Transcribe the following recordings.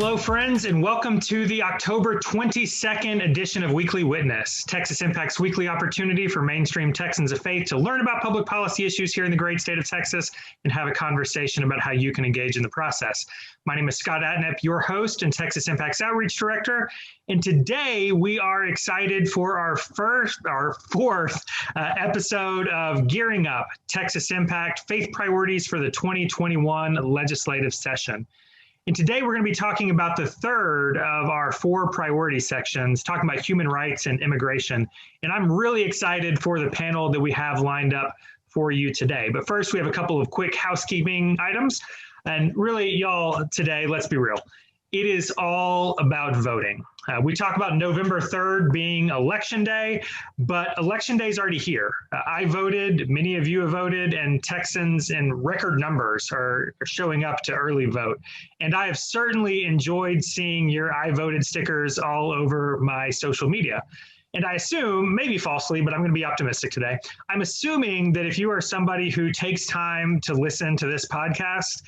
Hello, friends, and welcome to the October 22nd edition of Weekly Witness, Texas Impact's weekly opportunity for mainstream Texans of faith to learn about public policy issues here in the great state of Texas and have a conversation about how you can engage in the process. My name is Scott Atnep, your host and Texas Impact's Outreach Director, and today we are excited for our fourth episode of Gearing Up, Texas Impact, Faith Priorities for the 2021 legislative session. And today we're going to be talking about the third of our four priority sections, talking about human rights and immigration. And I'm really excited for the panel that we have lined up for you today. But first, we have a couple of quick housekeeping items. And really, y'all, today, let's be real. It is all about voting. We talk about November 3rd being Election Day, but Election Day is already here. I voted, many of you have voted, and Texans in record numbers are showing up to early vote. And I have certainly enjoyed seeing your I voted stickers all over my social media. And I assume, maybe falsely, but I'm going to be optimistic today. I'm assuming that if you are somebody who takes time to listen to this podcast,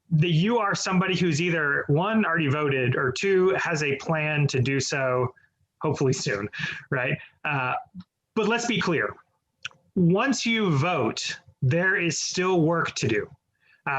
that you are somebody who's either one, already voted, or two, has a plan to do so hopefully soon, right? But let's be clear. Once you vote, there is still work to do.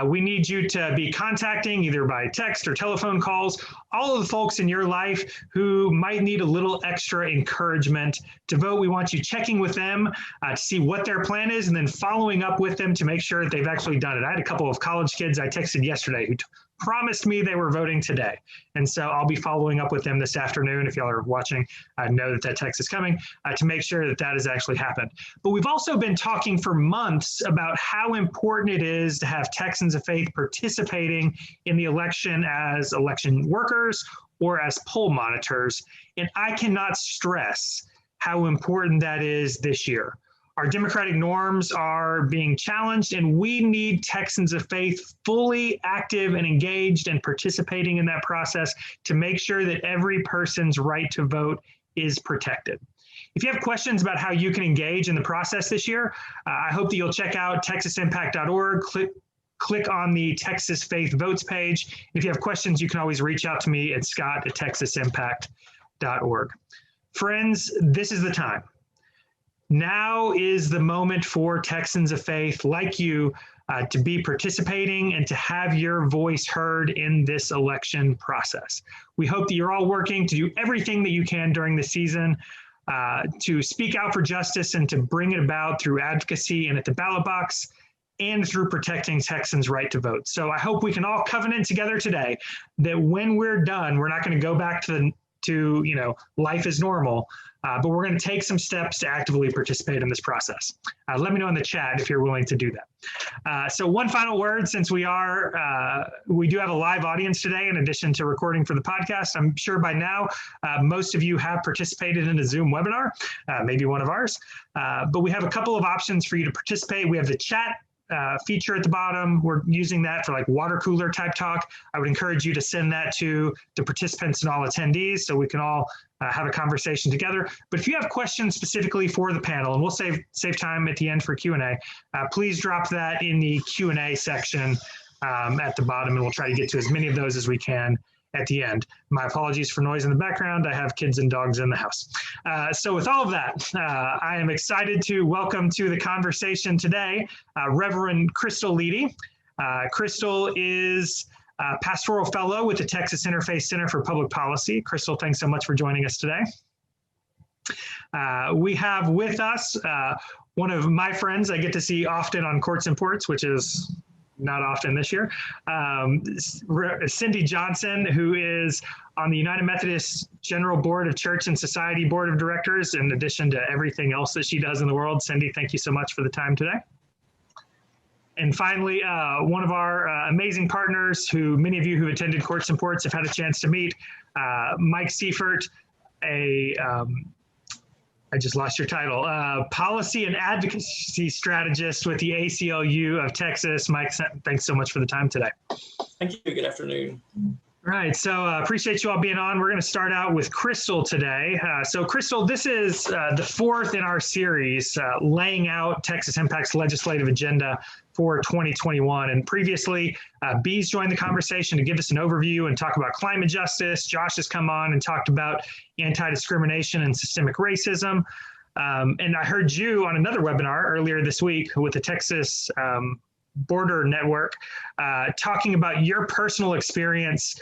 We need you to be contacting either by text or telephone calls, all of the folks in your life who might need a little extra encouragement to vote. We want you checking with them to see what their plan is and then following up with them to make sure that they've actually done it. I had a couple of college kids I texted yesterday who promised me they were voting today. And so I'll be following up with them this afternoon. If y'all are watching, I know that text is coming to make sure that that has actually happened. But we've also been talking for months about how important it is to have Texans of faith participating in the election as election workers or as poll monitors. And I cannot stress how important that is this year. Our democratic norms are being challenged, and we need Texans of faith fully active and engaged and participating in that process to make sure that every person's right to vote is protected. If you have questions about how you can engage in the process this year, I hope that you'll check out texasimpact.org, click on the Texas Faith Votes page. If you have questions, you can always reach out to me at scott@texasimpact.org. Friends, this is the time. Now is the moment for Texans of faith like you to be participating and to have your voice heard in this election process. We hope that you're all working to do everything that you can during the season to speak out for justice and to bring it about through advocacy and at the ballot box and through protecting Texans' right to vote. So I hope we can all covenant together today that when we're done, we're not going to go back to life as normal, but we're going to take some steps to actively participate in this process. Let me know in the chat if you're willing to do that. So one final word, since we do have a live audience today in addition to recording for the podcast. I'm sure by now most of you have participated in a Zoom webinar, maybe one of ours, but we have a couple of options for you to participate. We have the chat feature at the bottom. We're using that for like water cooler type talk. I would encourage you to send that to the participants and all attendees so we can all have a conversation together. But if you have questions specifically for the panel, and we'll save time at the end for Q&A, please drop that in the Q&A section at the bottom, and we'll try to get to as many of those as we can at the end. My apologies for noise in the background. I have kids and dogs in the house. So with all of that, I am excited to welcome to the conversation today, Reverend Krystal Leedy. Krystal is a Pastoral Fellow with the Texas Interfaith Center for Public Policy. Krystal, thanks so much for joining us today. We have with us one of my friends I get to see often on Courts and Ports, which is not often this year, Cindy Johnson, who is on the United Methodist General Board of Church and Society Board of Directors, in addition to everything else that she does in the world. Cindy, thank you so much for the time today. And finally, one of our amazing partners who many of you who attended Courts and Ports have had a chance to meet, Mike Seifert, I just lost your title, Policy and Advocacy Strategist with the ACLU of Texas. Mike, thanks so much for the time today. Thank you. Good afternoon. Right, so appreciate you all being on. We're going to start out with Krystal today. So Krystal, this is the fourth in our series, laying out Texas Impact's legislative agenda for 2021. And previously, Bees joined the conversation to give us an overview and talk about climate justice. Josh has come on and talked about anti-discrimination and systemic racism. And I heard you on another webinar earlier this week with the Texas Border Network, talking about your personal experience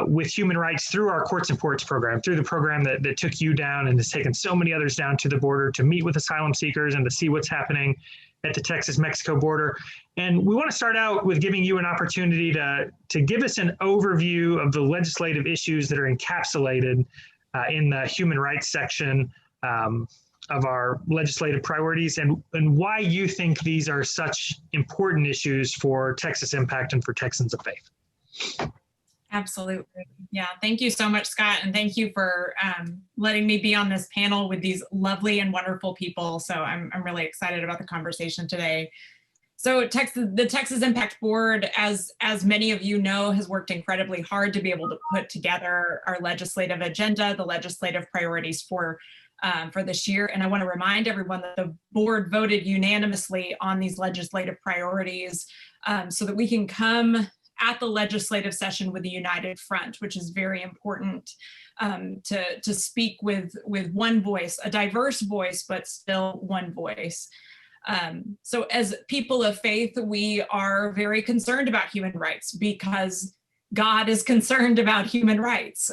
with human rights through our Courts and Ports program, through the program that took you down and has taken so many others down to the border to meet with asylum seekers and to see what's happening at the Texas-Mexico border. And we want to start out with giving you an opportunity to give us an overview of the legislative issues that are encapsulated in the human rights section of our legislative priorities, and why you think these are such important issues for Texas Impact and for Texans of Faith. Absolutely. Yeah. Thank you so much, Scott. And thank you for letting me be on this panel with these lovely and wonderful people. So I'm really excited about the conversation today. So the Texas Impact Board, as many of you know, has worked incredibly hard to be able to put together our legislative agenda, the legislative priorities for this year. And I want to remind everyone that the board voted unanimously on these legislative priorities so that we can come at the legislative session with a united front, which is very important to speak with one voice, a diverse voice, but still one voice. So as people of faith, we are very concerned about human rights because God is concerned about human rights.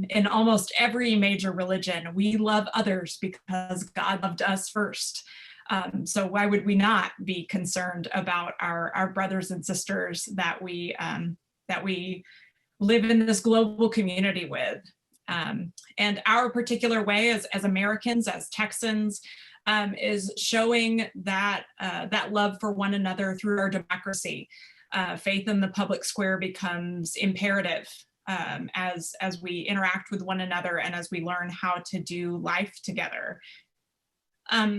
In almost every major religion, we love others because God loved us first. So why would we not be concerned about our brothers and sisters that we live in this global community with? And our particular way as Americans, as Texans, is showing that love for one another through our democracy. Faith in the public square becomes imperative as we interact with one another and as we learn how to do life together.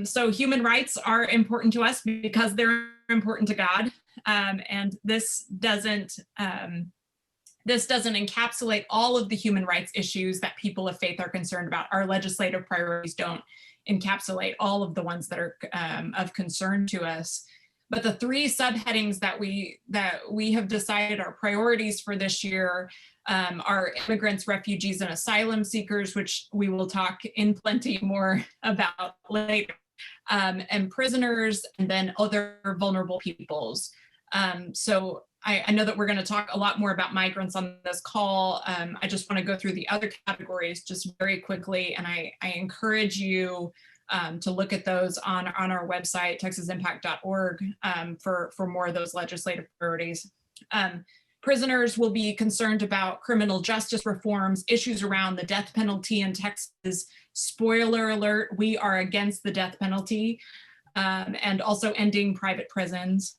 So human rights are important to us because they're important to God, and this doesn't encapsulate all of the human rights issues that people of faith are concerned about. Our legislative priorities don't encapsulate all of the ones that are of concern to us. But the three subheadings that we have decided are priorities for this year are immigrants, refugees, and asylum seekers, which we will talk in plenty more about later, and prisoners, and then other vulnerable peoples. So I know that we're going to talk a lot more about migrants on this call. I just want to go through the other categories just very quickly, and I encourage you to look at those on our website, texasimpact.org, for more of those legislative priorities. Prisoners will be concerned about criminal justice reforms, issues around the death penalty in Texas. Spoiler alert, we are against the death penalty, and also ending private prisons.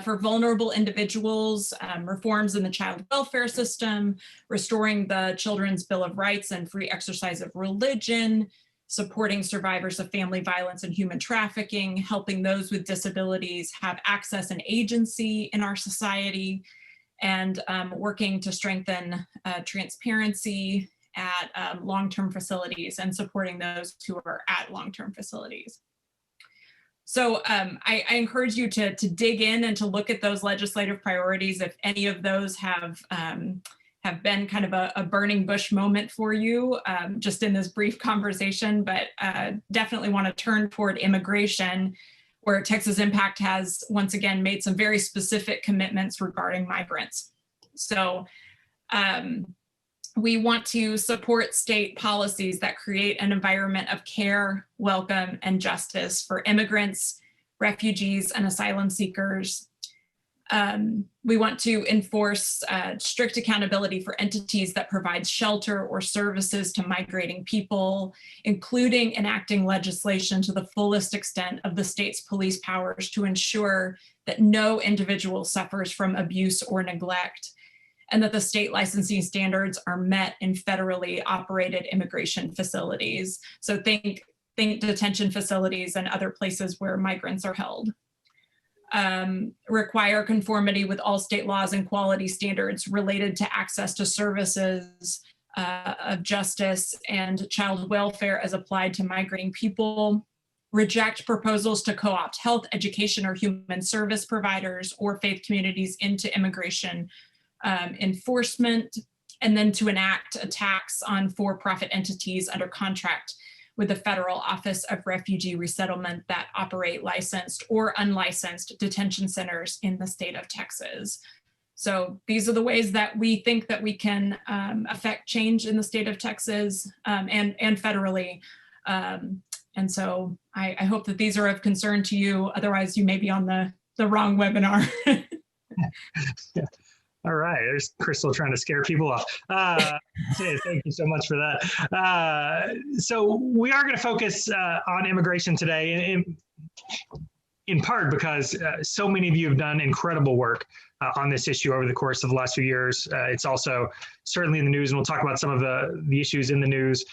For vulnerable individuals, reforms in the child welfare system, restoring the Children's Bill of Rights and free exercise of religion, supporting survivors of family violence and human trafficking, helping those with disabilities have access and agency in our society, and working to strengthen transparency at long-term facilities and supporting those who are at long-term facilities. So I encourage you to dig in and to look at those legislative priorities if any of those have been kind of a burning bush moment for you just in this brief conversation, but definitely want to turn toward immigration, where Texas Impact has once again made some very specific commitments regarding migrants. So we want to support state policies that create an environment of care, welcome, and justice for immigrants, refugees, and asylum seekers. We want to enforce strict accountability for entities that provide shelter or services to migrating people, including enacting legislation to the fullest extent of the state's police powers to ensure that no individual suffers from abuse or neglect, and that the state licensing standards are met in federally operated immigration facilities. So think detention facilities and other places where migrants are held. require conformity with all state laws and quality standards related to access to services of justice and child welfare as applied to migrating people, reject proposals to co-opt health, education, or human service providers or faith communities into immigration enforcement, and then to enact a tax on for-profit entities under contract with the Federal Office of Refugee Resettlement that operate licensed or unlicensed detention centers in the state of Texas. So these are the ways that we think that we can affect change in the state of Texas and federally. And so I hope that these are of concern to you. Otherwise, you may be on the wrong webinar. Yeah. All right, there's Krystal trying to scare people off. Thank you so much for that. So we are going to focus on immigration today, in part because so many of you have done incredible work on this issue over the course of the last few years. It's also certainly in the news, and we'll talk about some of the issues in the news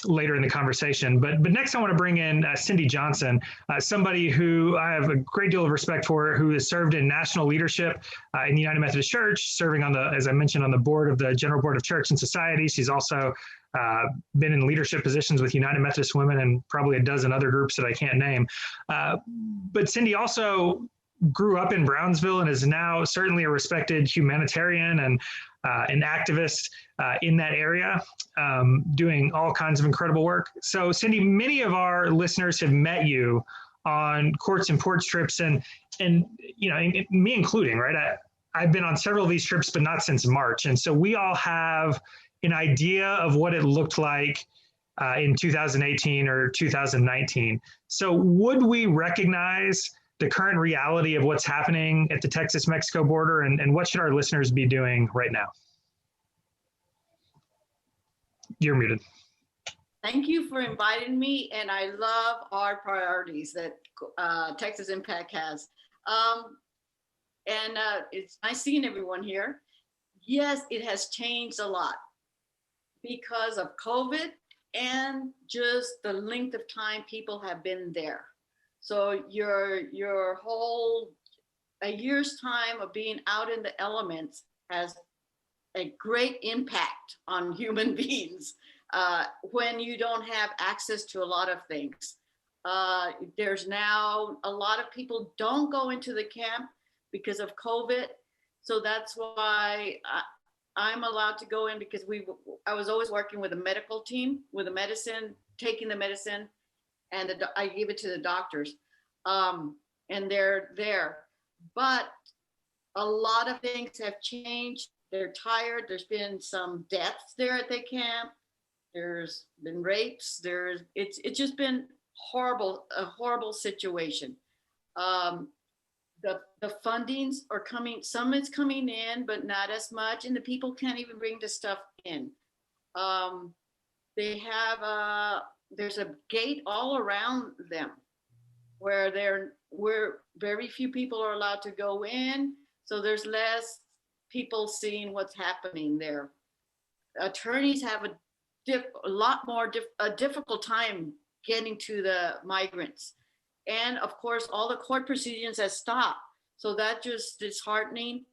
later in the conversation. But next I want to bring in Cindy Johnson, somebody who I have a great deal of respect for, who has served in national leadership in the United Methodist Church, serving on as I mentioned, on the board of the General Board of Church and Society. She's also been in leadership positions with United Methodist Women and probably a dozen other groups that I can't name. But Cindy also grew up in Brownsville and is now certainly a respected humanitarian and an activist in that area, doing all kinds of incredible work. So Cindy, many of our listeners have met you on courts and porch trips, and you know, me including, right? I've been on several of these trips, but not since March. And so we all have an idea of what it looked like in 2018 or 2019. So would we recognize the current reality of what's happening at the Texas-Mexico border, and what should our listeners be doing right now? You're muted. Thank you for inviting me, and I love our priorities that Texas Impact has. It's nice seeing everyone here. Yes, it has changed a lot because of COVID and just the length of time people have been there. So your whole a year's time of being out in the elements has a great impact on human beings when you don't have access to a lot of things. There's now a lot of people don't go into the camp because of COVID. So that's why I'm allowed to go in, because I was always working with a medical team, with the medicine, taking the medicine, and I give it to the doctors, and they're there. But a lot of things have changed. They're tired. There's been some deaths there at the camp. There's been rapes. It's just been a horrible situation. The fundings are coming. Some is coming in, but not as much, and the people can't even bring the stuff in. They have there's a gate all around them where very few people are allowed to go in. So there's less people seeing what's happening there. Attorneys have a difficult time getting to the migrants. And of course, all the court proceedings have stopped. So that just disheartening.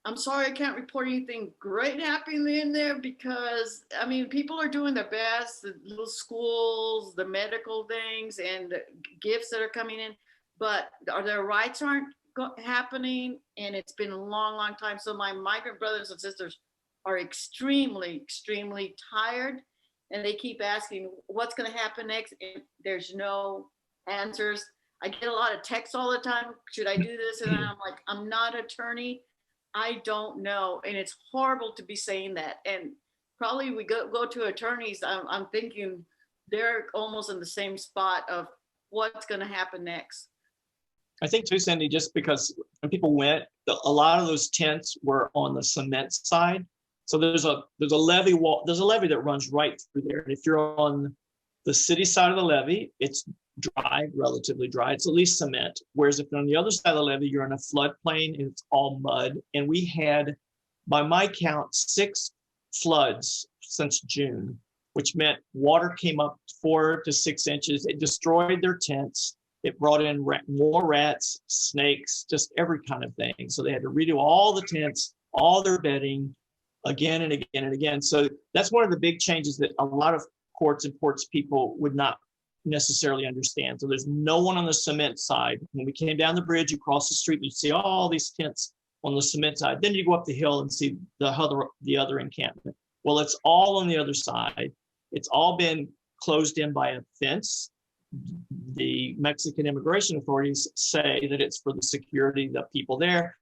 I'm sorry I can't report anything great happening in there, because I mean, people are doing their best, the little schools, the medical things, and the gifts that are coming in, but their rights aren't happening, and it's been a long time. So my migrant brothers and sisters are extremely, extremely tired, and they keep asking what's going to happen next, and there's no answers. I get a lot of texts all the time. Should I do this? And I'm like, I'm not an attorney. I don't know. And it's horrible to be saying that. And probably we go to attorneys, I'm thinking they're almost in the same spot of what's going to happen next. I think too, Cindy, just because when people went, a lot of those tents were on the cement side. So there's a levee wall. There's a levee that runs right through there. And if you're on the city side of the levee, it's dry, relatively dry. It's at least cement. Whereas if you're on the other side of the levee, you're in a floodplain and it's all mud. And we had, by my count, 6 floods since June, which meant water came up 4 to 6 inches. It destroyed their tents. It brought in more rats, snakes, just every kind of thing. So they had to redo all the tents, all their bedding again and again and again. So that's one of the big changes that a lot of courts and ports people would not necessarily understand. So there's no one on the cement side. When we came down the bridge, you cross the street, you see all these tents on the cement side. Then you go up the hill and see the other encampment. Well, it's all on the other side. It's all been closed in by a fence. The Mexican immigration authorities say that it's for the security of the people there.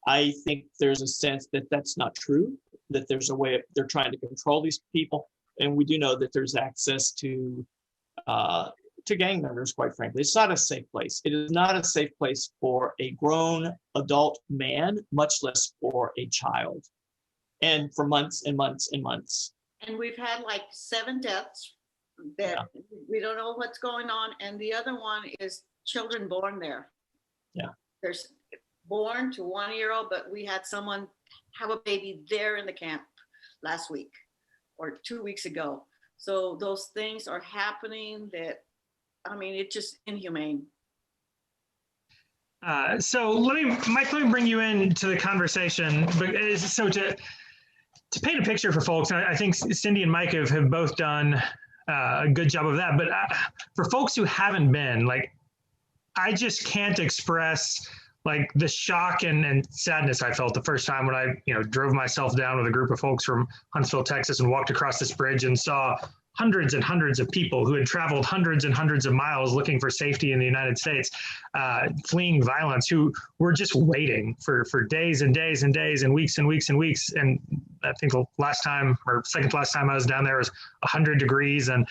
I think there's a sense that that's not true, that there's a way of, they're trying to control these people. And we do know that there's access to gang members, quite frankly. It's not a safe place. It is not a safe place for a grown adult man, much less for a child. And for months and months and months. And we've had like 7 deaths that we don't know what's going on. And the other one is children born there. Yeah. There's born to 1-year-old, but we had someone have a baby there in the camp last week or 2 weeks ago. So those things are happening that, I mean, it's just inhumane. So Mike, let me bring you into the conversation. So to paint a picture for folks, I think Cindy and Mike have both done a good job of that. But for folks who haven't been, like, I just can't express like the shock and sadness I felt the first time when I, drove myself down with a group of folks from Huntsville, Texas, and walked across this bridge and saw hundreds and hundreds of people who had traveled hundreds and hundreds of miles looking for safety in the United States, fleeing violence, who were just waiting for days and days and days and weeks and weeks and weeks. And I think the last time or second to last time I was down there was 100 degrees and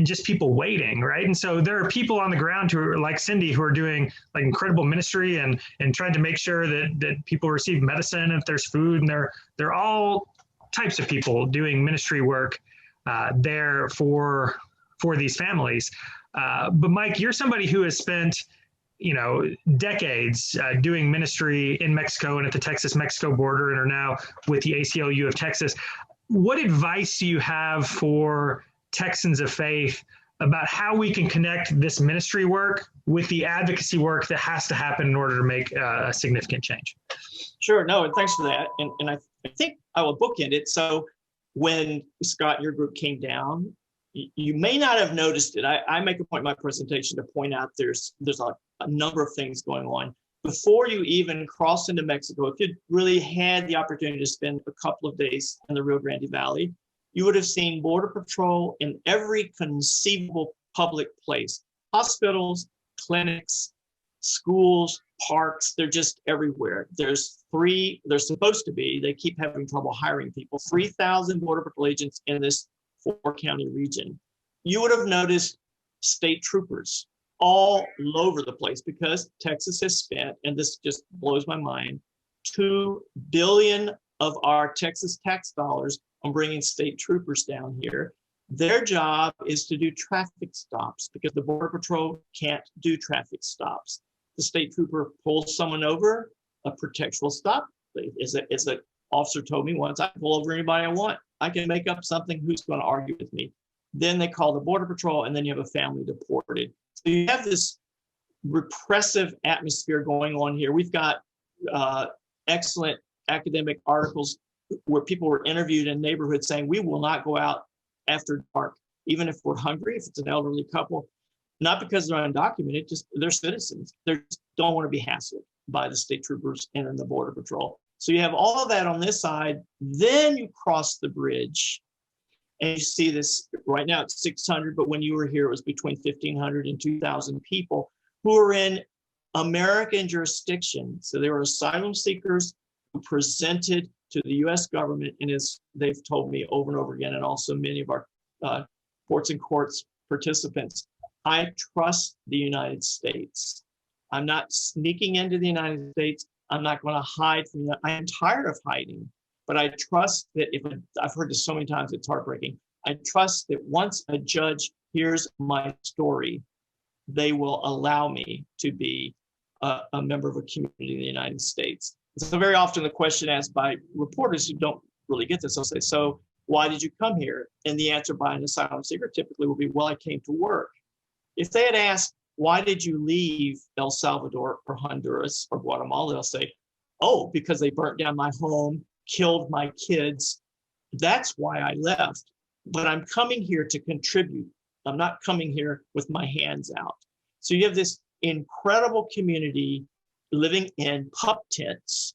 just people waiting, right? And so there are people on the ground who are like Cindy, who are doing like incredible ministry and trying to make sure that people receive medicine if there's food, and they're all types of people doing ministry work there for these families. But Mike, you're somebody who has spent, decades doing ministry in Mexico and at the Texas-Mexico border, and are now with the ACLU of Texas. What advice do you have for Texans of faith about how we can connect this ministry work with the advocacy work that has to happen in order to make a significant change? Sure, no, and thanks for that. And I think I will bookend it. So when Scott, your group came down, you may not have noticed it. I make a point in my presentation to point out there's a number of things going on. Before you even cross into Mexico, if you really had the opportunity to spend a couple of days in the Rio Grande Valley, you would have seen Border Patrol in every conceivable public place. Hospitals, clinics, schools, parks, they're just everywhere. They're supposed to be, they keep having trouble hiring people, 3,000 Border Patrol agents in this 4-county region. You would have noticed state troopers all over the place, because Texas has spent, and this just blows my mind, $2 billion of our Texas tax dollars on bringing state troopers down here. Their job is to do traffic stops, because the Border Patrol can't do traffic stops. The state trooper pulls someone over, a protectional stop. As an officer told me once, I can pull over anybody I want. I can make up something. Who's going to argue with me? Then they call the Border Patrol, and then you have a family deported. So you have this repressive atmosphere going on here. We've got excellent academic articles where people were interviewed in neighborhoods saying, we will not go out after dark, even if we're hungry, if it's an elderly couple, not because they're undocumented, just they're citizens. They just don't want to be hassled by the state troopers and then the Border Patrol. So you have all of that on this side. Then you cross the bridge and you see this. Right now it's 600, but when you were here, it was between 1,500 and 2,000 people who are in American jurisdiction. So they were asylum seekers who presented to the U.S. government, and as they've told me over and over again, and also many of our courts and courts participants, I trust the United States. I'm not sneaking into the United States. I'm not going to hide from that. I am tired of hiding, but I trust that I've heard this so many times, it's heartbreaking. I trust that once a judge hears my story, they will allow me to be a member of a community in the United States. So very often the question asked by reporters who don't really get this, they'll say, so why did you come here? And the answer by an asylum seeker typically will be, well, I came to work. If they had asked, why did you leave El Salvador or Honduras or Guatemala? They'll say, oh, because they burnt down my home, killed my kids. That's why I left. But I'm coming here to contribute. I'm not coming here with my hands out. So you have this incredible community living in pup tents,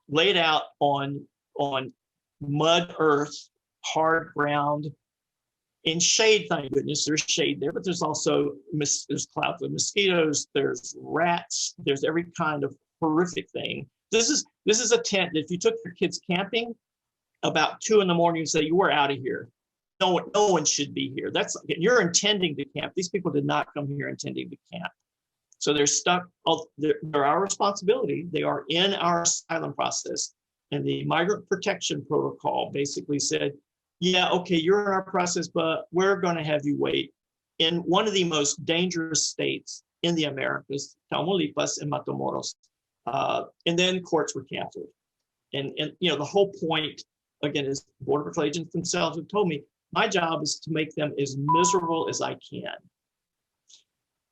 laid out on mud, earth, hard ground, in shade. Thank goodness there's shade there, but there's also there's clouds of mosquitoes, there's rats, there's every kind of horrific thing. This is a tent that if you took your kids camping about 2 a.m, you say, you were out of here. No one should be here. You're intending to camp. These people did not come here intending to camp. So they're stuck. They're our responsibility. They are in our asylum process. And the Migrant Protection Protocol basically said, yeah, okay, you're in our process, but we're going to have you wait in one of the most dangerous states in the Americas, Tamaulipas and Matamoros. And then courts were canceled. And the whole point, again, is Border Patrol agents themselves have told me, my job is to make them as miserable as I can.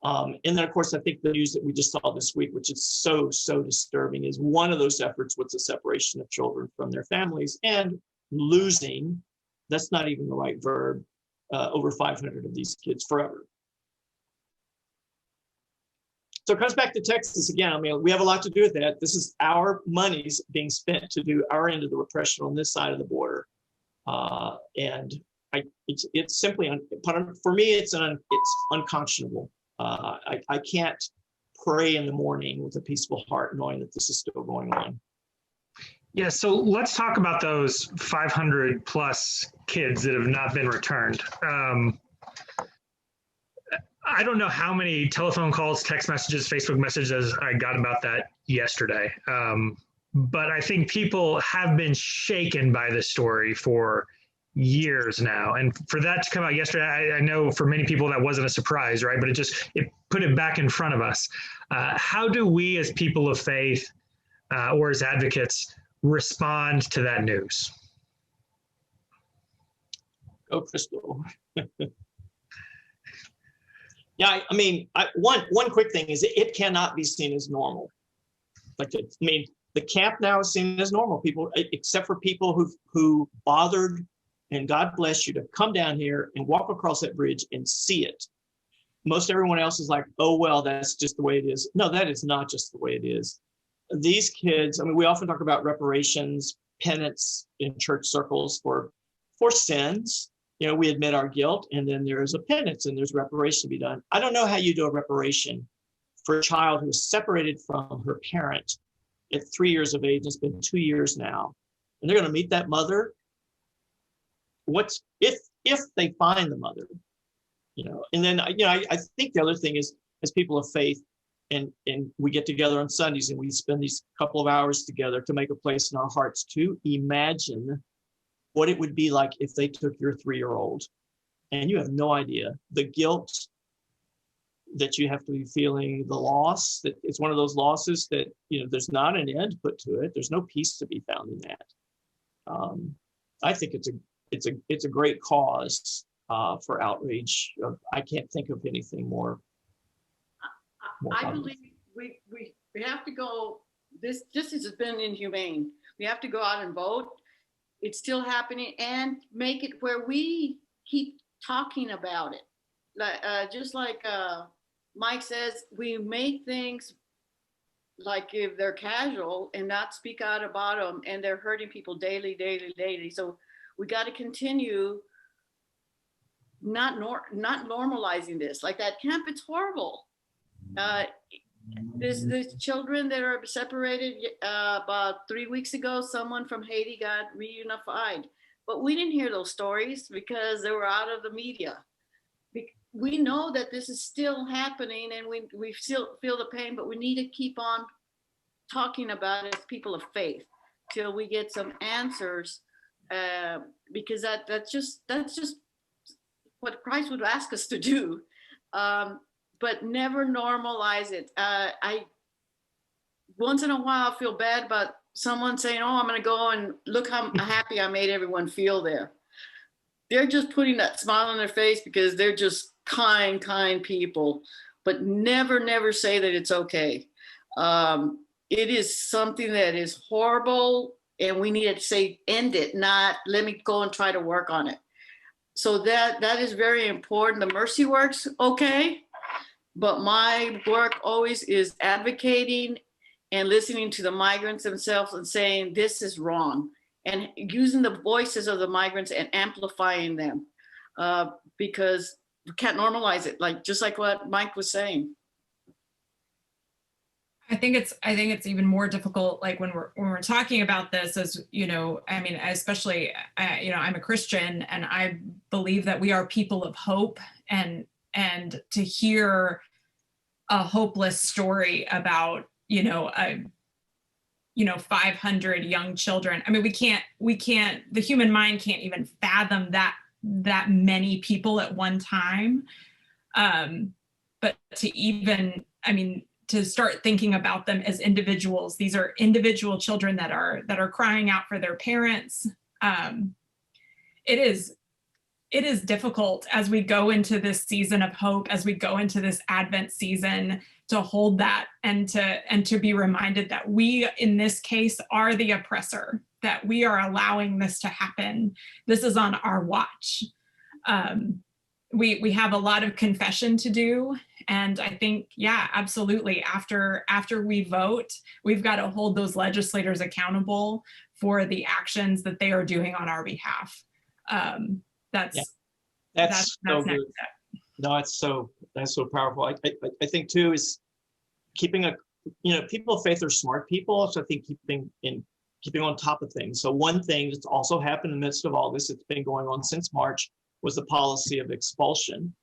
And then, of course, I think the news that we just saw this week, which is so, so disturbing, is one of those efforts was the separation of children from their families and losing, that's not even the right verb, over 500 of these kids forever. So it comes back to Texas again. I mean, we have a lot to do with that. This is our monies being spent to do our end of the repression on this side of the border. And it's simply, for me, it's unconscionable. I can't pray in the morning with a peaceful heart knowing that this is still going on. Yeah, so let's talk about those 500 plus kids that have not been returned. I don't know how many telephone calls, text messages, Facebook messages I got about that yesterday. But I think people have been shaken by this story for years now. And for that to come out yesterday, I know for many people that wasn't a surprise, right? But it put it back in front of us. How do we as people of faith or as advocates respond to that news? Go, Krystal. Yeah, I mean, one quick thing is it cannot be seen as normal. The camp now is seen as normal. People, except for people who bothered, and God bless you, to come down here and walk across that bridge and see it. Most everyone else is like, oh, well, that's just the way it is. No, that is not just the way it is. These kids, I mean, we often talk about reparations, penance in church circles for sins. We admit our guilt, and then there is a penance and there's reparation to be done. I don't know how you do a reparation for a child who is separated from her parent at 3 years of age. It's been 2 years now, and they're going to meet that mother. What's if they find the mother, and then I think the other thing is, as people of faith, and we get together on Sundays and we spend these couple of hours together to make a place in our hearts to imagine what it would be like if they took your 3-year-old. And you have no idea the guilt that you have to be feeling, the loss, that it's one of those losses that, there's not an end put to it. There's no peace to be found in that. I think it's a great cause for outrage. I can't think of anything more. I believe we have to go, this has been inhumane. We have to go out and vote. It's still happening, and make it where we keep talking about it. Just like Mike says, we make things like if they're casual and not speak out about them, and they're hurting people daily. So we got to continue not normalizing this. Like that camp, it's horrible. There's children that are separated. About 3 weeks ago, someone from Haiti got reunified, but we didn't hear those stories because they were out of the media. We know that this is still happening, and we still feel the pain, but we need to keep on talking about it as people of faith till we get some answers, because that's just what Christ would ask us to do. But never normalize it. I once in a while feel bad about someone saying, oh, I'm going to go and look how happy I made everyone feel there. They're just putting that smile on their face because they're just kind people, but never say that it's okay. It is something that is horrible, and we need to say, end it, not let me go and try to work on it. So that is very important. The mercy work's okay, but my work always is advocating and listening to the migrants themselves and saying, this is wrong, and using the voices of the migrants and amplifying them, because we can't normalize it, just like what Mike was saying. I think it's even more difficult, like when we're talking about this, as you know, I mean, especially, you know, I'm a Christian, and I believe that we are people of hope, and to hear a hopeless story about, 500 young children. I mean, we can't, the human mind can't even fathom that many people at one time. But to even, to start thinking about them as individuals, these are individual children that are crying out for their parents. It is difficult as we go into this season of hope, as we go into this Advent season, to hold that and to be reminded that we, in this case, are the oppressor, that we are allowing this to happen. This is on our watch. We have a lot of confession to do. And I think, yeah, absolutely. After we vote, we've got to hold those legislators accountable for the actions that they are doing on our behalf. That's so good. No, that's so powerful. I think too is keeping people of faith are smart people. So I think keeping on top of things. So one thing that's also happened in the midst of all this, it's been going on since March, was the policy of expulsion.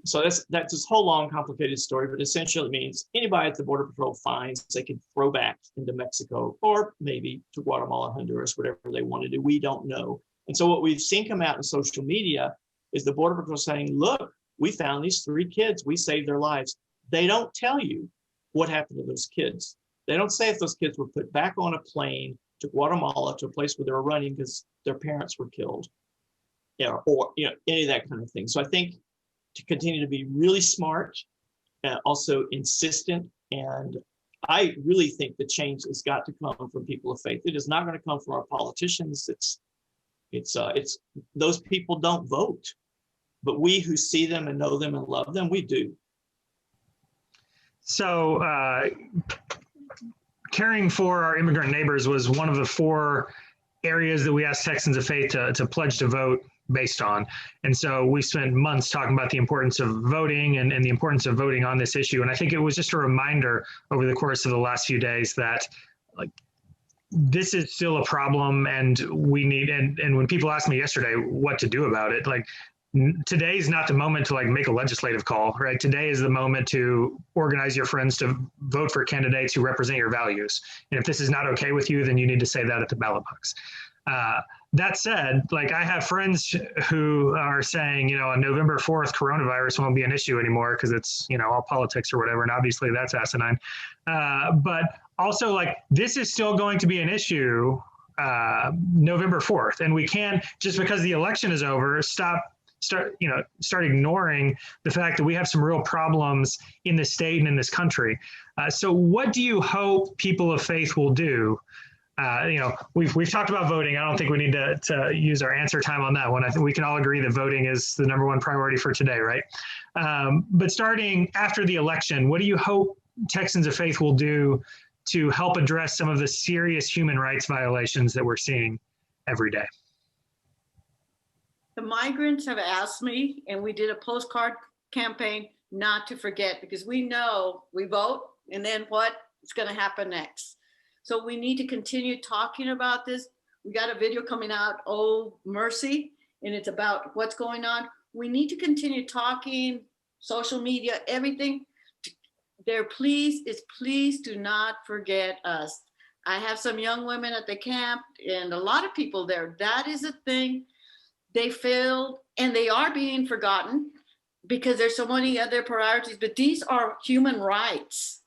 So that's this whole long, complicated story, but essentially it means anybody at the Border Patrol finds, they can throw back into Mexico or maybe to Guatemala, Honduras, whatever they want to do. We don't know. And so what we've seen come out in social media is the Border Patrol saying, look, we found these 3 kids, we saved their lives. They don't tell you what happened to those kids. They don't say if those kids were put back on a plane to Guatemala, to a place where they were running because their parents were killed, or any of that kind of thing. So I think to continue to be really smart, also insistent, and I really think the change has got to come from people of faith. It is not going to come from our politicians. It's those people don't vote, but we who see them and know them and love them, we do. So caring for our immigrant neighbors was one of the 4 areas that we asked Texans of Faith to pledge to vote based on. And so we spent months talking about the importance of voting and the importance of voting on this issue. And I think it was just a reminder over the course of the last few days that this is still a problem, and we need, and when people asked me yesterday what to do about it, today is not the moment to make a legislative call, right? Today is the moment to organize your friends to vote for candidates who represent your values. And if this is not okay with you, then you need to say that at the ballot box. That said, I have friends who are saying, on November 4th, coronavirus won't be an issue anymore because it's, all politics or whatever. And obviously that's asinine. But also this is still going to be an issue November 4th. And we can't, just because the election is over, start ignoring the fact that we have some real problems in the state and in this country. So what do you hope people of faith will do? We've talked about voting. I don't think we need to use our answer time on that one. I think we can all agree that voting is the #1 priority for today, right? But starting after the election, what do you hope Texans of Faith will do to help address some of the serious human rights violations that we're seeing every day? The migrants have asked me, and we did a postcard campaign, not to forget, because we know we vote, and then what is going to happen next. So we need to continue talking about this. We got a video coming out, Oh Mercy, and it's about what's going on. We need to continue talking, social media, everything. Please do not forget us. I have some young women at the camp and a lot of people there. That is a thing. They failed and they are being forgotten because there's so many other priorities, but these are human rights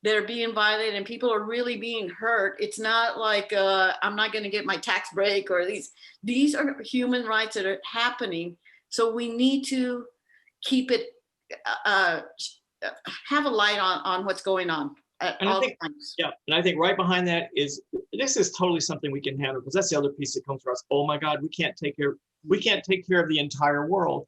that are being violated and people are really being hurt. It's not like I'm not going to get my tax break or these are human rights that are happening. So we need to keep it, have a light on what's going on at And all I think, times. yeah, and I think right behind that is, this is totally something we can handle, because that's the other piece that comes for us. Oh my God, we can't take care of the entire world.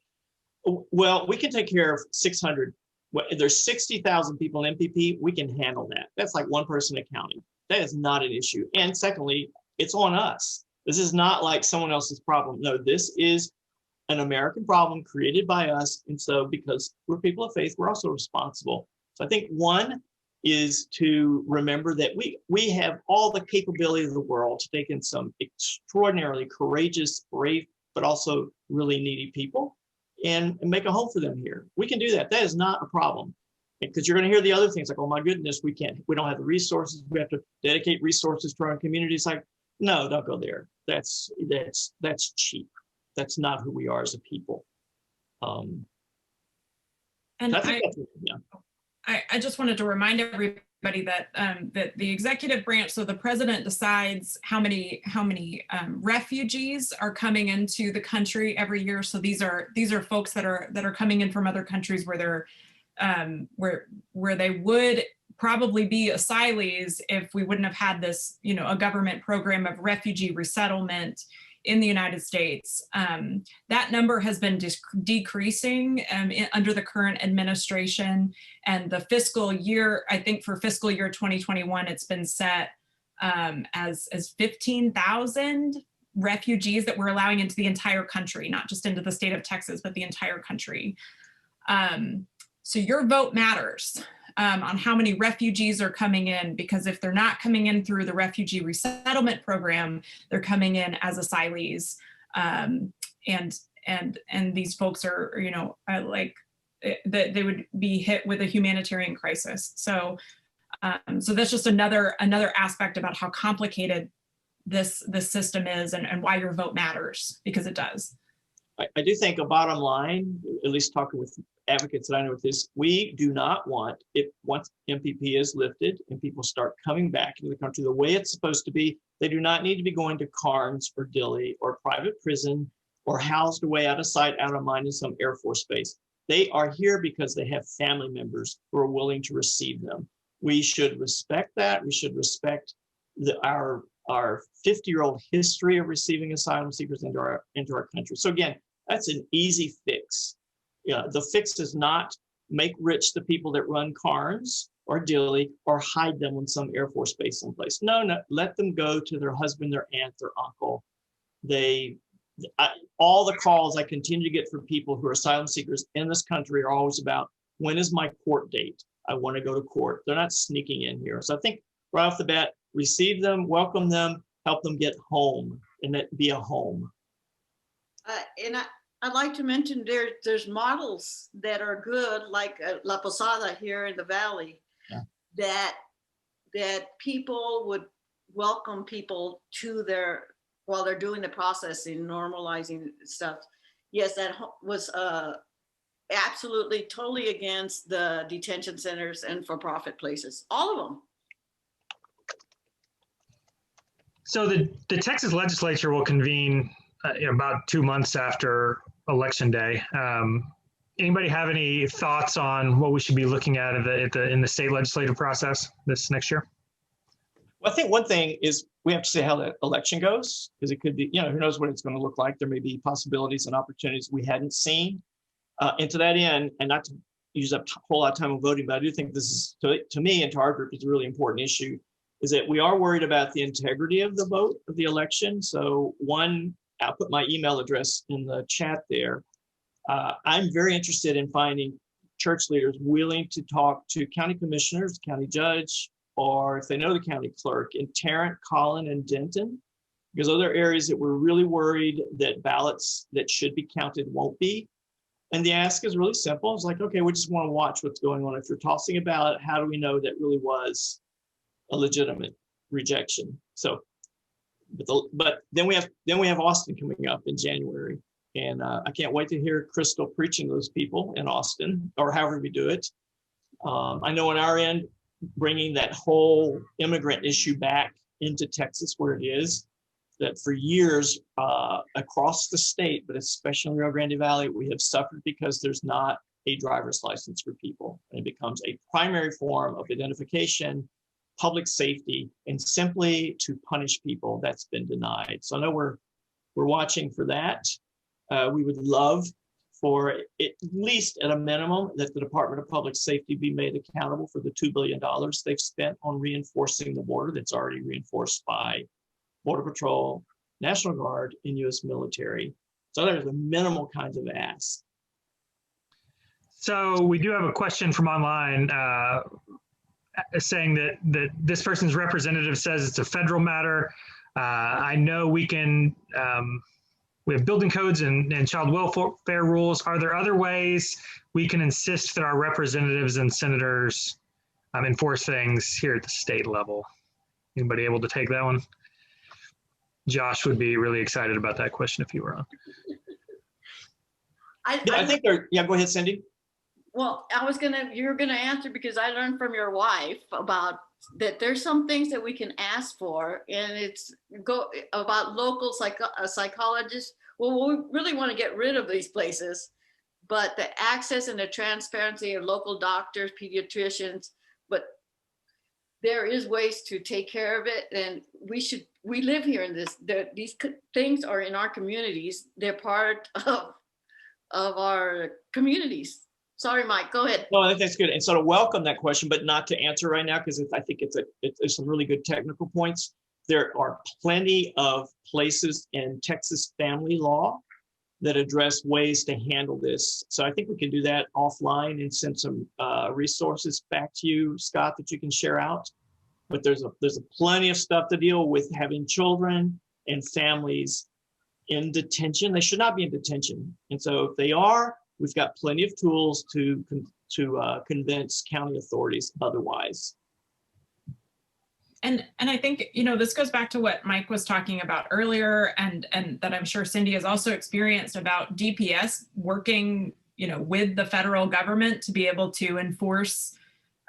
Well, we can take care of 600. Well, there's 60,000 people in MPP. We can handle that. That's like one person accounting. That is not an issue. And secondly, it's on us. This is not like someone else's problem. No, this is an American problem created by us. And so because we're people of faith, we're also responsible. So I think one is to remember that we have all the capability of the world to take in some extraordinarily courageous, brave, but also really needy people and make a home for them here. We can do that. That is not a problem. Because you're going to hear the other things like, oh my goodness, we don't have the resources. We have to dedicate resources to our communities. Like, no, don't go there. That's cheap. That's not who we are as a people. And I just wanted to remind everybody that that the executive branch, so the president decides how many refugees are coming into the country every year. So these are folks that are coming in from other countries where they're where they would probably be asylees if we wouldn't have had this, a government program of refugee resettlement in the United States. That number has been decreasing under the current administration, and the fiscal year, I think for fiscal year 2021, it's been set as 15,000 refugees that we're allowing into the entire country, not just into the state of Texas, but the entire country. So your vote matters on how many refugees are coming in, because if they're not coming in through the refugee resettlement program, they're coming in as asylees. And these folks are, they would be hit with a humanitarian crisis. So that's just another aspect about how complicated this system is and why your vote matters, because it does. I do think a bottom line, at least talking with advocates that I know with this, we do not want, once MPP is lifted and people start coming back into the country the way it's supposed to be, they do not need to be going to Carnes or Dilley or private prison or housed away out of sight, out of mind in some Air Force base. They are here because they have family members who are willing to receive them. We should respect that. We should respect our 50-year-old history of receiving asylum seekers into our country. So again, that's an easy fix. The fix is not make rich the people that run Carnes or Dilley or hide them in some Air Force base someplace. No, let them go to their husband, their aunt, their uncle. All the calls I continue to get from people who are asylum seekers in this country are always about, when is my court date? I want to go to court. They're not sneaking in here. So I think right off the bat, receive them, welcome them, help them get home, and that be a home. And I'd like to mention there's models that are good, like La Posada here in the Valley, that people would welcome people to while they're doing the processing, normalizing stuff. Yes, that was absolutely, totally against the detention centers and for-profit places, all of them. So the Texas legislature will convene about 2 months after Election Day. Anybody have any thoughts on what we should be looking at in the state legislative process this next year? Well, I think one thing is we have to see how the election goes, because it could be, who knows what it's going to look like. There may be possibilities and opportunities we hadn't seen. And to that end, and not to use up a whole lot of time on voting, but I do think this is, to me and to our group, is a really important issue, is that we are worried about the integrity of the vote of the election. So I'll put my email address in the chat there. I'm very interested in finding church leaders willing to talk to county commissioners, county judge, or if they know the county clerk in Tarrant, Collin, and Denton, because those are areas that we're really worried that ballots that should be counted won't be. And the ask is really simple. It's like, okay, we just want to watch what's going on. If you're tossing a ballot, how do we know that really was a legitimate rejection? So, but then we have Austin coming up in January, and I can't wait to hear Krystal preaching to those people in Austin, or however we do it. I know on our end, bringing that whole immigrant issue back into Texas where it is, that for years across the state, but especially in Rio Grande Valley, we have suffered because there's not a driver's license for people. And it becomes a primary form of identification, public safety, and simply to punish people that's been denied. So I know we're watching for that. We would love for at least at a minimum that the Department of Public Safety be made accountable for the $2 billion they've spent on reinforcing the border that's already reinforced by Border Patrol, National Guard, and U.S. military. So there's a minimal kinds of asks. So we do have a question from online saying that this person's representative says it's a federal matter. I know we can, we have building codes and child welfare rules. Are there other ways we can insist that our representatives and senators enforce things here at the state level? Anybody able to take that one? Josh would be really excited about that question if you were on. I think they're, yeah, go ahead, Cindy. Well, you're gonna answer because I learned from your wife about that there's some things that we can ask for, and it's about local psychologists. Well, we really want to get rid of these places, but the access and the transparency of local doctors, pediatricians, but there is ways to take care of it, and we live here in this. These things are in our communities. They're part of our communities. Sorry, Mike, go ahead. No, I think that's good. And so to welcome that question, but not to answer right now, because I think it's some really good technical points. There are plenty of places in Texas family law that address ways to handle this. So I think we can do that offline and send some resources back to you, Scott, that you can share out. But there's a plenty of stuff to deal with having children and families in detention. They should not be in detention. And so if they are, we've got plenty of tools to convince county authorities otherwise. And I think, this goes back to what Mike was talking about earlier, and that I'm sure Cindy has also experienced about DPS working, with the federal government to be able to enforce,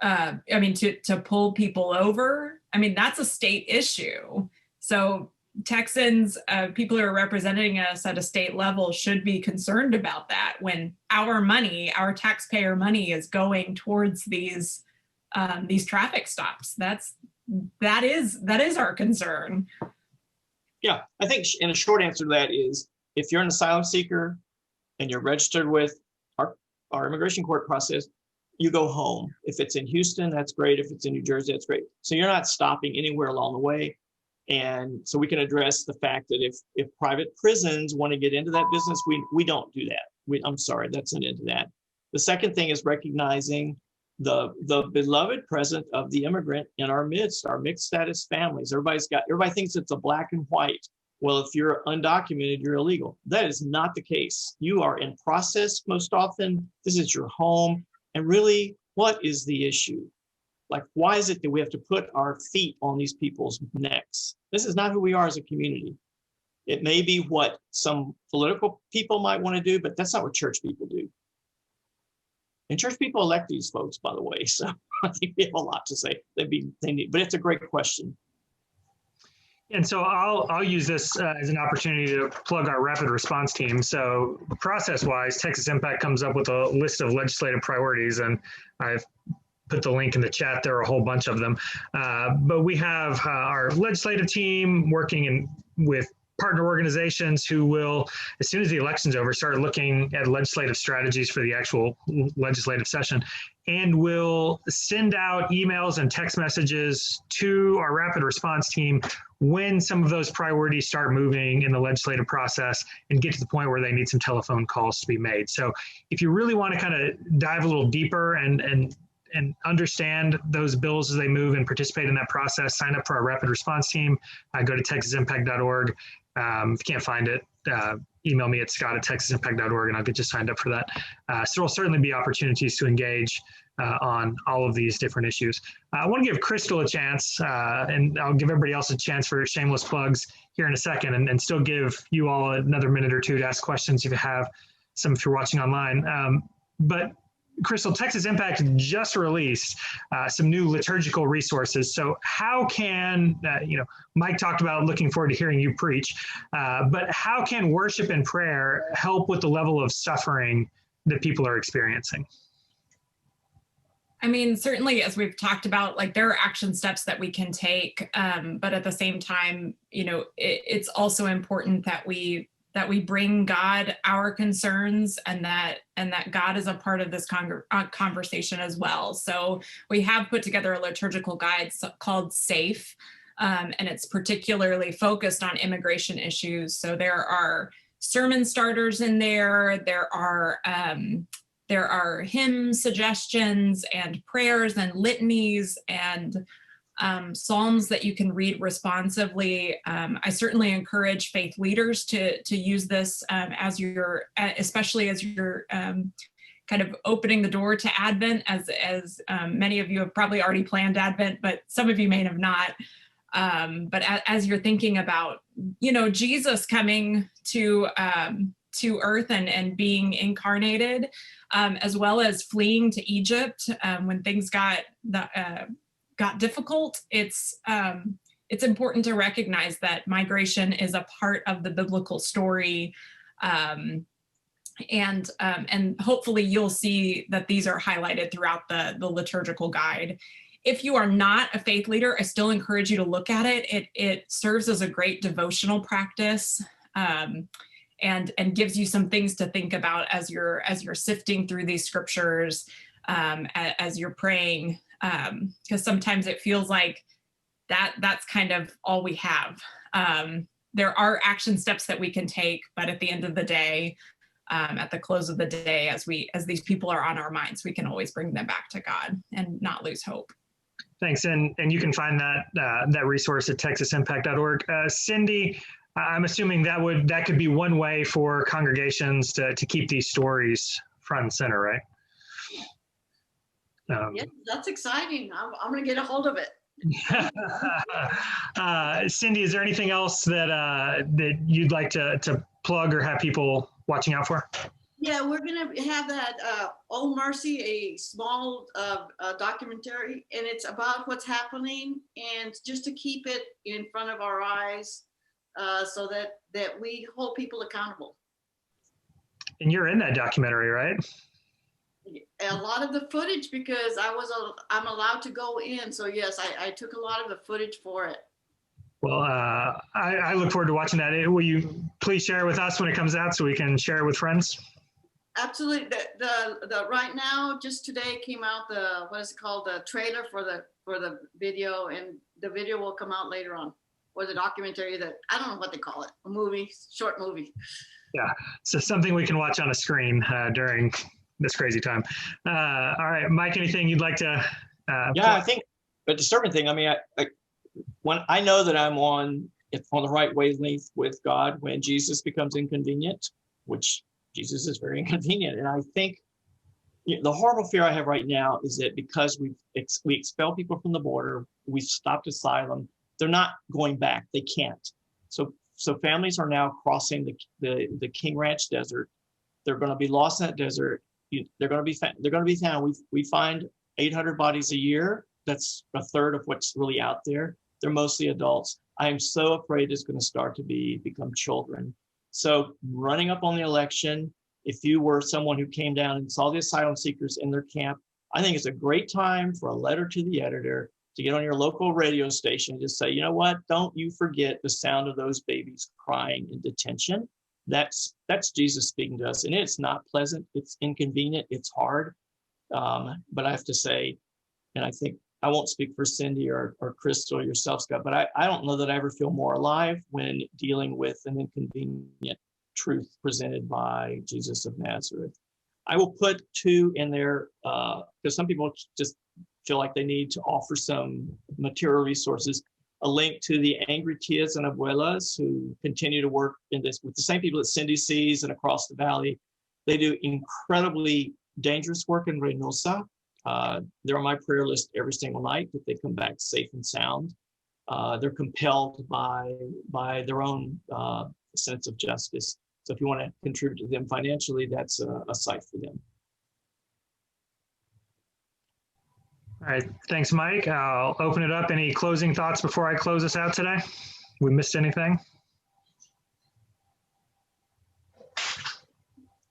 to pull people over. That's a state issue. So Texans, people who are representing us at a state level should be concerned about that when our money, our taxpayer money, is going towards these traffic stops. That is our concern. Yeah, I think in a short answer to that is if you're an asylum seeker and you're registered with our immigration court process, you go home. If it's in Houston, that's great. If it's in New Jersey, that's great. So you're not stopping anywhere along the way. And so we can address the fact that if private prisons want to get into that business, we don't do that. I'm sorry, that's an end to that. The second thing is recognizing the beloved presence of the immigrant in our midst, our mixed status families. Everybody thinks it's a black and white. Well, if you're undocumented, you're illegal. That is not the case. You are in process most often. This is your home. And really, what is the issue? Like, why is it that we have to put our feet on these people's necks? This is not who we are as a community. It may be what some political people might want to do, but that's not what church people do. And church people elect these folks, by the way. So I think we have a lot to say. But it's a great question. And so I'll use this as an opportunity to plug our rapid response team. So process-wise, Texas Impact comes up with a list of legislative priorities, and I've put the link in the chat. There are a whole bunch of them. But we have our legislative team working with partner organizations who will, as soon as the election's over, start looking at legislative strategies for the actual legislative session, and will send out emails and text messages to our rapid response team when some of those priorities start moving in the legislative process and get to the point where they need some telephone calls to be made. So if you really want to kind of dive a little deeper and understand those bills as they move and participate in that process, sign up for our rapid response team. Go to texasimpact.org. If you can't find it, email me at scott@texasimpact.org and I'll get you signed up for that. So there will certainly be opportunities to engage on all of these different issues. I want to give Krystal a chance, and I'll give everybody else a chance for shameless plugs here in a second, and still give you all another minute or two to ask questions if you have some, if you're watching online. But Krystal, Texas Impact just released some new liturgical resources. So how can, Mike talked about looking forward to hearing you preach, but how can worship and prayer help with the level of suffering that people are experiencing? I mean, certainly, as we've talked about, like there are action steps that we can take, but at the same time, it's also important that we bring God our concerns, and that God is a part of this conversation as well. So we have put together a liturgical guide called SAFE, and it's particularly focused on immigration issues. So there are sermon starters in there. There are hymn suggestions and prayers and litanies and psalms that you can read responsively. I certainly encourage faith leaders to use this especially as you're kind of opening the door to Advent, as many of you have probably already planned Advent, but some of you may have not. But as you're thinking about, Jesus coming to earth and being incarnated, as well as fleeing to Egypt when things got difficult, it's important to recognize that migration is a part of the biblical story, and hopefully you'll see that these are highlighted throughout the liturgical guide. If you are not a faith leader, I still encourage you to look at it. It serves as a great devotional practice. And gives you some things to think about as you're sifting through these scriptures, as you're praying, because sometimes it feels like that's kind of all we have. There are action steps that we can take, but at the end of the day, at the close of the day, as these people are on our minds, we can always bring them back to God and not lose hope. Thanks, and you can find that resource at texasimpact.org. Cindy, I'm assuming that could be one way for congregations to keep these stories front and center, right? Yeah, that's exciting. I'm going to get a hold of it. Cindy, is there anything else that you'd like to plug or have people watching out for? Yeah, we're going to have that Oh Mercy, a small documentary, and it's about what's happening, and just to keep it in front of our eyes. So that we hold people accountable. And you're in that documentary, right? A lot of the footage, because I'm allowed to go in. So yes, I took a lot of the footage for it. Well, I look forward to watching that. Will you please share it with us when it comes out so we can share it with friends? Absolutely. The right now, just today came out the trailer for the video, and the video will come out later on. Or the documentary that, I don't know what they call it, a movie, short movie. Yeah, so something we can watch on a screen during this crazy time. All right, Mike, anything you'd like to? I think a disturbing thing, I mean, when I know that I'm on the right wavelength with God when Jesus becomes inconvenient, which Jesus is very inconvenient. And I think the horrible fear I have right now is that because we expel people from the border, we've stopped asylum, they're not going back. They can't. So families are now crossing the King Ranch Desert. They're going to be lost in that desert. They're going to be found. We find 800 bodies a year. That's a third of what's really out there. They're mostly adults. I am so afraid it's going to start to become children. So running up on the election, if you were someone who came down and saw the asylum seekers in their camp, I think it's a great time for a letter to the editor to get on your local radio station and just say, you know what, don't you forget the sound of those babies crying in detention. That's Jesus speaking to us. And it's not pleasant, it's inconvenient, it's hard. But I have to say, and I think I won't speak for Cindy or Krystal or yourself, Scott, but I don't know that I ever feel more alive when dealing with an inconvenient truth presented by Jesus of Nazareth. I will put two in there because some people just feel like they need to offer some material resources. A link to the angry tias and abuelas who continue to work in this with the same people that Cindy sees and across the valley. They do incredibly dangerous work in Reynosa. They're on my prayer list every single night that they come back safe and sound. They're compelled by their own sense of justice. So if you want to contribute to them financially, that's a site for them. All right, thanks, Mike. I'll open it up. Any closing thoughts before I close us out today? We missed anything?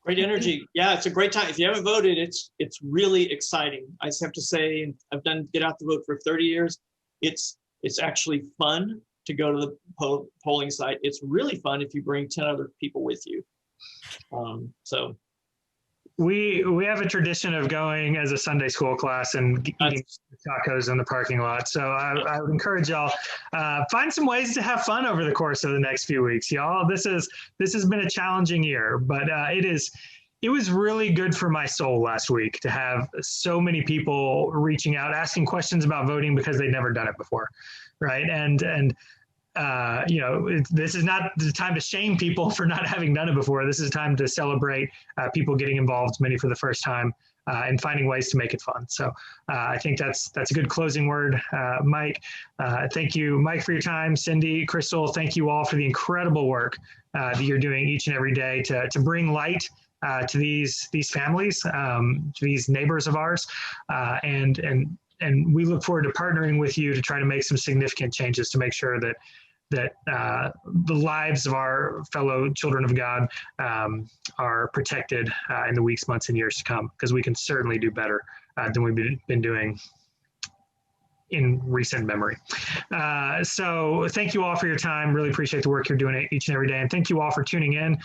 Great energy. Yeah, it's a great time. If you haven't voted, it's really exciting. I just have to say, I've done Get Out the Vote for 30 years. It's actually fun to go to the polling site. It's really fun if you bring 10 other people with you. So we have a tradition of going as a Sunday school class and eating tacos in the parking lot. So I would encourage y'all, find some ways to have fun over the course of the next few weeks, y'all. This has been a challenging year, but it was really good for my soul last week to have so many people reaching out, asking questions about voting because they'd never done it before, right? And this is not the time to shame people for not having done it before. This is a time to celebrate people getting involved, many for the first time, and finding ways to make it fun. So I think that's a good closing word. Mike, thank you, Mike, for your time. Cindy, Krystal, thank you all for the incredible work that you're doing each and every day to bring light to these families, to these neighbors of ours, and we look forward to partnering with you to try to make some significant changes to make sure that the lives of our fellow children of God are protected in the weeks, months, and years to come, because we can certainly do better than we've been doing in recent memory. So thank you all for your time. Really appreciate the work you're doing each and every day. And thank you all for tuning in.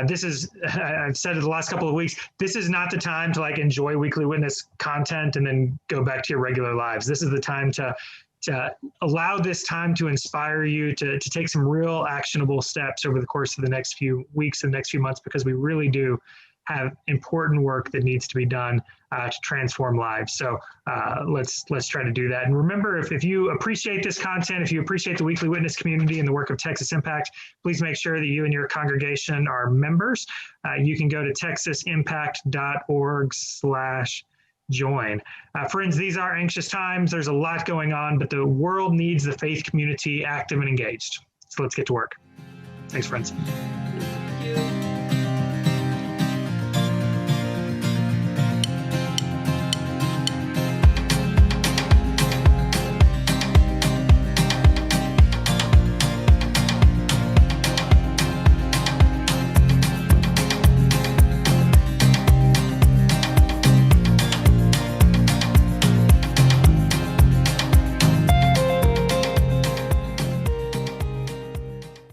This is, I've said it the last couple of weeks, this is not the time to enjoy Weekly Witness content and then go back to your regular lives. This is the time to allow this time to inspire you to take some real actionable steps over the course of the next few weeks and the next few months, because we really do have important work that needs to be done to transform lives. So let's try to do that. And remember, if you appreciate this content, if you appreciate the Weekly Witness community and the work of Texas Impact, please make sure that you and your congregation are members. You can go to texasimpact.org/join. Friends, these are anxious times. There's a lot going on, but the world needs the faith community active and engaged. So let's get to work. Thanks, friends.